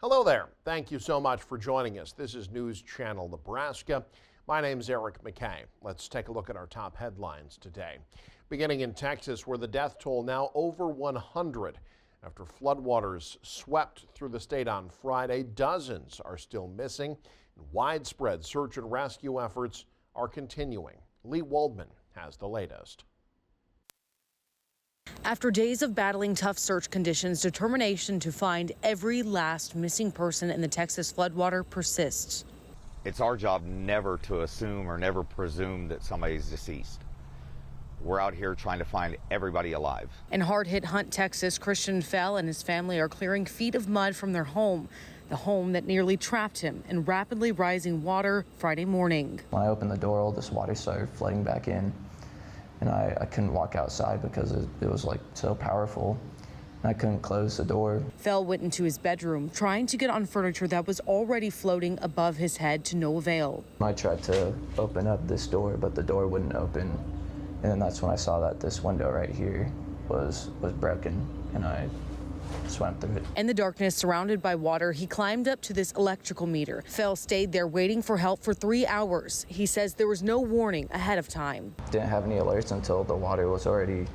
Hello there. Thank you so much for joining us. This is News Channel Nebraska. My name's Eric McKay. Let's take a look at our top headlines today. Beginning in Texas, where the death toll now over 100. After floodwaters swept through the state on Friday, dozens are still missing. Widespread search and rescue efforts are continuing. Lee Waldman has the latest. After days of battling tough search conditions, determination to find every last missing person in the Texas floodwater persists. It's our job never to assume or never presume that somebody's deceased. We're out here trying to find everybody alive. In hard-hit Hunt, Texas, Christian Fell and his family are clearing feet of mud from their home, the home that nearly trapped him in rapidly rising water Friday morning. When I opened the door, all this water started flooding back in, and I couldn't walk outside because it was like so powerful. I couldn't close the door. Fell went into his bedroom, trying to get on furniture that was already floating above his head to no avail. I tried to open up this door, but the door wouldn't open. And then that's when I saw that this window right here was broken, and I swam through it. In the darkness, surrounded by water, he climbed up to this electrical meter. Fell stayed there waiting for help for 3 hours. He says there was no warning ahead of time. Didn't have any alerts until the water was already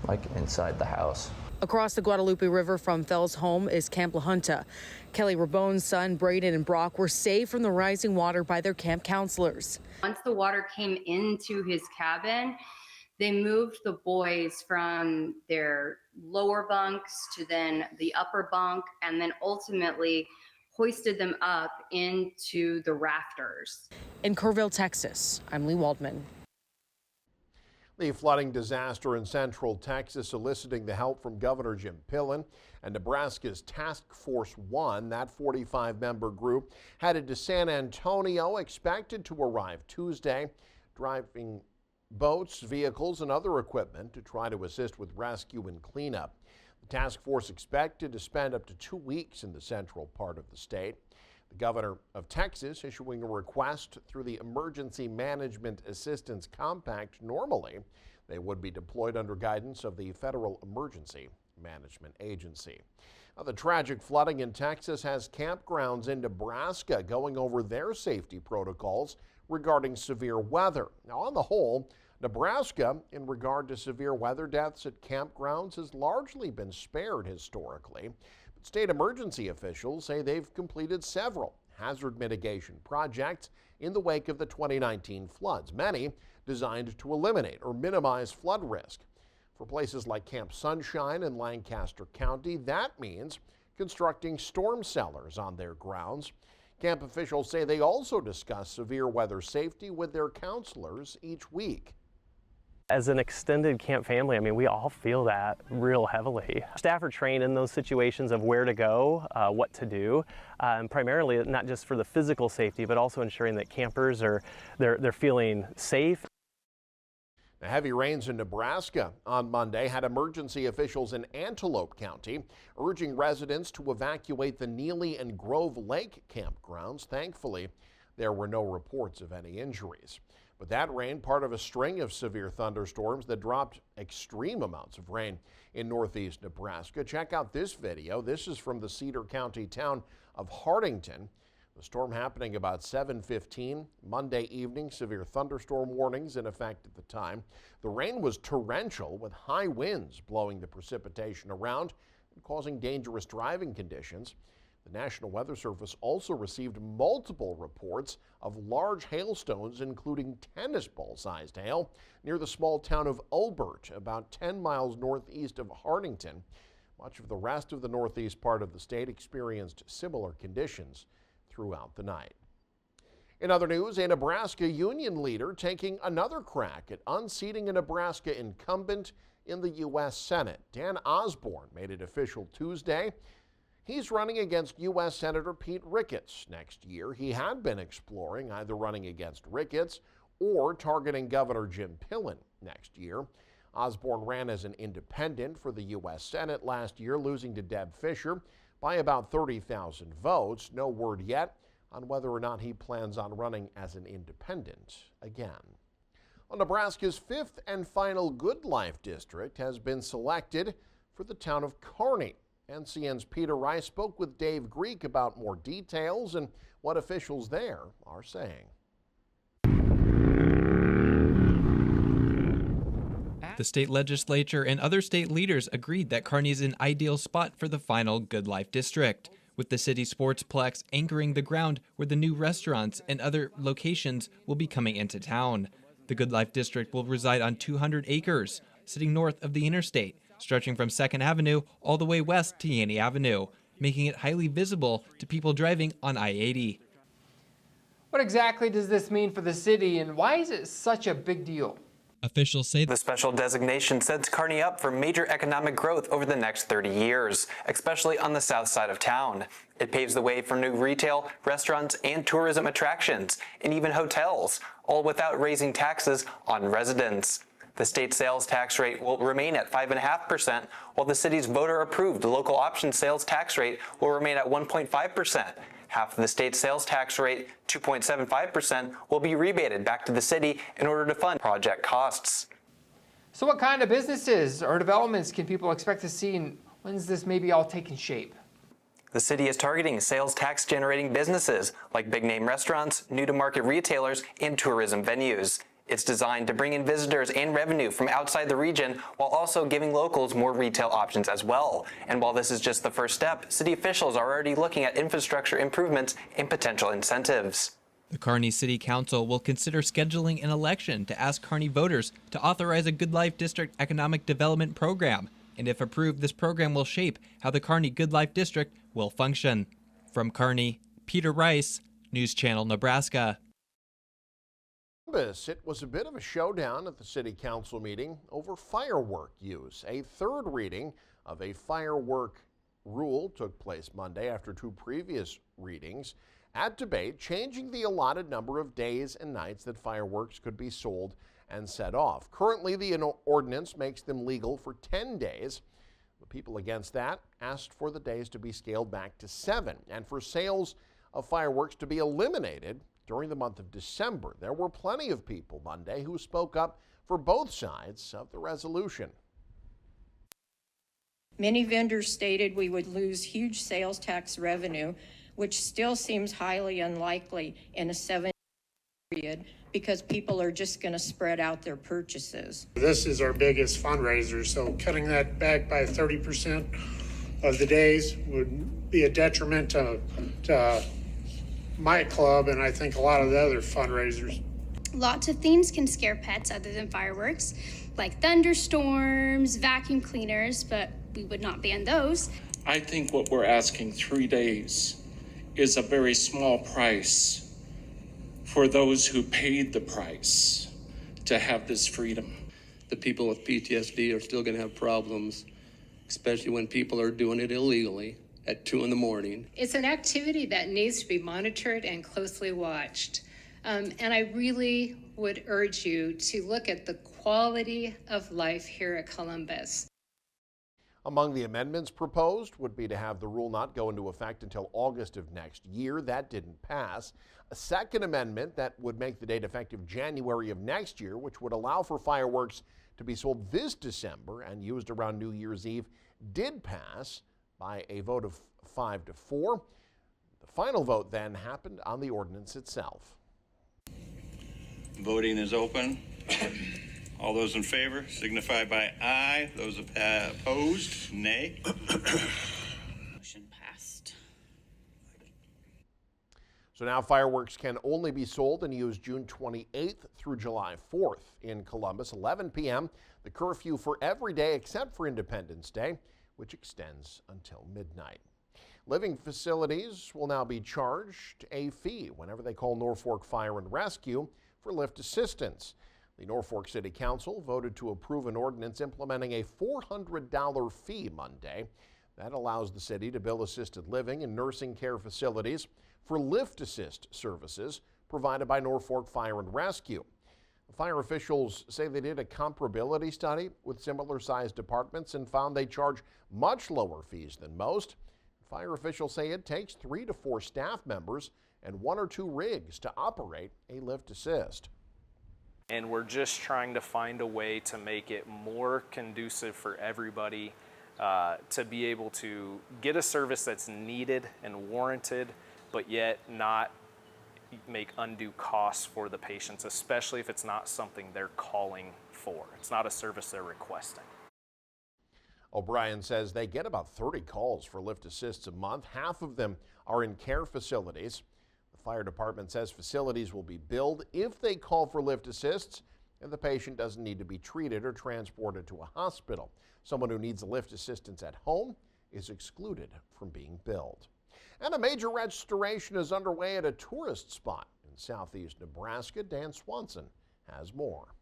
like inside the house. Across the Guadalupe River from Fell's home is Camp La Junta. Kelly Rabone's son, Braden and Brock, were saved from the rising water by their camp counselors. Once the water came into his cabin, they moved the boys from their lower bunks to then the upper bunk, and then ultimately hoisted them up into the rafters. In Kerrville, Texas, I'm Lee Waldman. The flooding disaster in central Texas soliciting the help from Governor Jim Pillen and Nebraska's Task Force 1. That 45-member group headed to San Antonio, expected to arrive Tuesday, driving boats, vehicles, and other equipment to try to assist with rescue and cleanup. The task force expected to spend up to 2 weeks in the central part of the state. The governor of Texas issuing a request through the Emergency Management Assistance Compact. Normally, they would be deployed under guidance of the Federal Emergency Management Agency. Now, the tragic flooding in Texas has campgrounds in Nebraska going over their safety protocols regarding severe weather. Now, on the whole, Nebraska, in regard to severe weather deaths at campgrounds, has largely been spared historically. But state emergency officials say they've completed several hazard mitigation projects in the wake of the 2019 floods, many designed to eliminate or minimize flood risk. For places like Camp Sunshine in Lancaster County, that means constructing storm cellars on their grounds. Camp officials say they also discuss severe weather safety with their counselors each week. As an extended camp family, I mean, we all feel that real heavily. Staff are trained in those situations of where to go, what to do, and primarily not just for the physical safety, but also ensuring that campers they're feeling safe. The heavy rains in Nebraska on Monday had emergency officials in Antelope County urging residents to evacuate the Neely and Grove Lake campgrounds. Thankfully, there were no reports of any injuries. But that rain, part of a string of severe thunderstorms that dropped extreme amounts of rain in northeast Nebraska. Check out this video. This is from the Cedar County town of Hartington. The storm happening about 7:15 Monday evening. Severe thunderstorm warnings in effect at the time. The rain was torrential with high winds blowing the precipitation around and causing dangerous driving conditions. The National Weather Service also received multiple reports of large hailstones, including tennis ball-sized hail, near the small town of Ulbert, about 10 miles northeast of Hartington. Much of the rest of the northeast part of the state experienced similar conditions throughout the night. In other news, a Nebraska union leader taking another crack at unseating a Nebraska incumbent in the U.S. Senate. Dan Osborne made it official Tuesday. He's running against U.S. Senator Pete Ricketts next year. He had been exploring either running against Ricketts or targeting Governor Jim Pillen next year. Osborne ran as an independent for the U.S. Senate last year, losing to Deb Fischer by about 30,000 votes. No word yet on whether or not he plans on running as an independent again. Well, Nebraska's fifth and final Good Life district has been selected for the town of Kearney. NCN's Peter Rice spoke with Dave Greek about more details and what officials there are saying. The state legislature and other state leaders agreed that Kearney is an ideal spot for the final Good Life District, with the city sportsplex anchoring the ground where the new restaurants and other locations will be coming into town. The Good Life District will reside on 200 acres, sitting north of the interstate, stretching from 2nd Avenue all the way west to Yaney Avenue, making it highly visible to people driving on I-80. What exactly does this mean for the city, and why is it such a big deal? Officials say the special designation sets Kearney up for major economic growth over the next 30 years, especially on the south side of town. It paves the way for new retail, restaurants, and tourism attractions, and even hotels, all without raising taxes on residents. The state sales tax rate will remain at 5.5%, while the city's voter-approved local option sales tax rate will remain at 1.5%. Half of the state sales tax rate, 2.75%, will be rebated back to the city in order to fund project costs. So what kind of businesses or developments can people expect to see, and when's this maybe all taking shape? The city is targeting sales tax generating businesses like big name restaurants, new to market retailers, and tourism venues. It's designed to bring in visitors and revenue from outside the region while also giving locals more retail options as well. And while this is just the first step, city officials are already looking at infrastructure improvements and potential incentives. the Kearney City Council will consider scheduling an election to ask Kearney voters to authorize a Good Life District economic development program. And if approved, this program will shape how the Kearney Good Life District will function. From Kearney, Peter Rice, News Channel, Nebraska. It was a bit of a showdown at the city council meeting over firework use. A third reading of a firework rule took place Monday after two previous readings. At debate, changing the allotted number of days and nights that fireworks could be sold and set off. Currently, the ordinance makes them legal for 10 days. The people against that asked for the days to be scaled back to 7 and for sales of fireworks to be eliminated during the month of December. There were plenty of people Monday who spoke up for both sides of the resolution. Many vendors stated we would lose huge sales tax revenue, which still seems highly unlikely in a 7-year period because people are just going to spread out their purchases. This is our biggest fundraiser, so cutting that back by 30% of the days would be a detriment to my club and I think a lot of the other fundraisers. Lots of things can scare pets other than fireworks, like thunderstorms, vacuum cleaners, but we would not ban those. I think what we're asking, 3 days, is a very small price for those who paid the price to have this freedom. The people with PTSD are still going to have problems, especially when people are doing it illegally at 2 in the morning. It's an activity that needs to be monitored and closely watched. And I really would urge you to look at the quality of life here at Columbus. Among the amendments proposed would be to have the rule not go into effect until August of next year. That didn't pass. A second amendment that would make the date effective January of next year, which would allow for fireworks to be sold this December and used around New Year's Eve, did pass by a vote of 5-4. The final vote then happened on the ordinance itself. Voting is open. All those in favor signify by aye. Those opposed, nay. Motion passed. So now fireworks can only be sold and used June 28th through July 4th in Columbus, 11 p.m. The curfew for every day except for Independence Day, which extends until midnight. Living facilities will now be charged a fee whenever they call Norfolk Fire and Rescue for lift assistance. The Norfolk City Council voted to approve an ordinance implementing a $400 fee Monday. That allows the city to bill assisted living and nursing care facilities for lift assist services provided by Norfolk Fire and Rescue. Fire officials say they did a comparability study with similar sized departments and found they charge much lower fees than most. Fire officials say it takes 3 to 4 staff members and 1 or 2 rigs to operate a lift assist. And we're just trying to find a way to make it more conducive for everybody to be able to get a service that's needed and warranted, but yet not make undue costs for the patients, especially if it's not something they're calling for. It's not a service they're requesting. O'Brien says they get about 30 calls for lift assists a month. Half of them are in care facilities. The fire department says facilities will be billed if they call for lift assists and the patient doesn't need to be treated or transported to a hospital. Someone who needs lift assistance at home is excluded from being billed. And a major restoration is underway at a tourist spot in southeast Nebraska. Dan Swanson has more.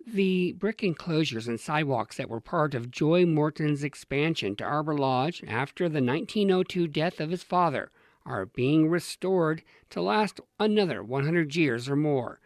The brick enclosures and sidewalks that were part of Joy Morton's expansion to Arbor Lodge after the 1902 death of his father are being restored to last another 100 years or more.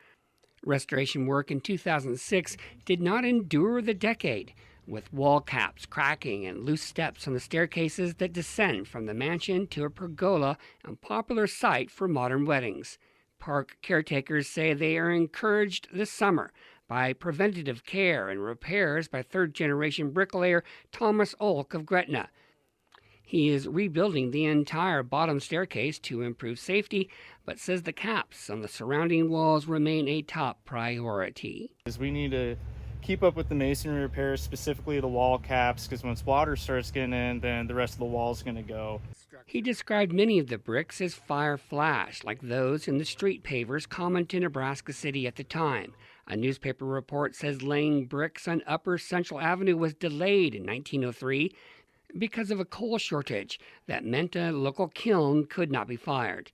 Restoration work in 2006 did not endure the decade, with wall caps cracking and loose steps on the staircases that descend from the mansion to a pergola and popular site for modern weddings. Park caretakers say they are encouraged this summer by preventative care and repairs by third-generation bricklayer Thomas Olk of Gretna. He is rebuilding the entire bottom staircase to improve safety, but says the caps on the surrounding walls remain a top priority. We need to keep up with the masonry repairs, specifically the wall caps, because once water starts getting in, then the rest of the wall is going to go. He described many of the bricks as fire flash, like those in the street pavers common to Nebraska City at the time. A newspaper report says laying bricks on Upper Central Avenue was delayed in 1903 because of a coal shortage that meant a local kiln could not be fired.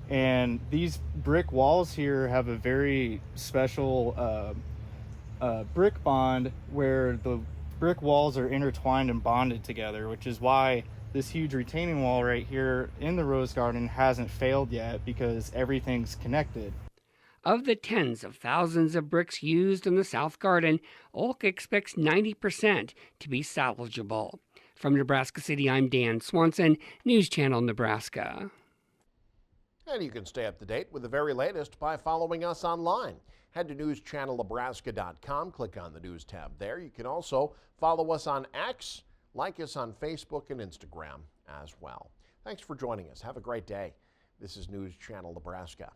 And these brick walls here have a very special brick bond where the brick walls are intertwined and bonded together, which is why this huge retaining wall right here in the Rose Garden hasn't failed yet, because everything's connected. Of the tens of thousands of bricks used in the South Garden, Olk expects 90% to be salvageable. From Nebraska City, I'm Dan Swanson, News Channel Nebraska. And you can stay up to date with the very latest by following us online. Head to newschannelnebraska.com, click on the News tab there. You can also follow us on X, like us on Facebook and Instagram as well. Thanks for joining us. Have a great day. This is News Channel Nebraska.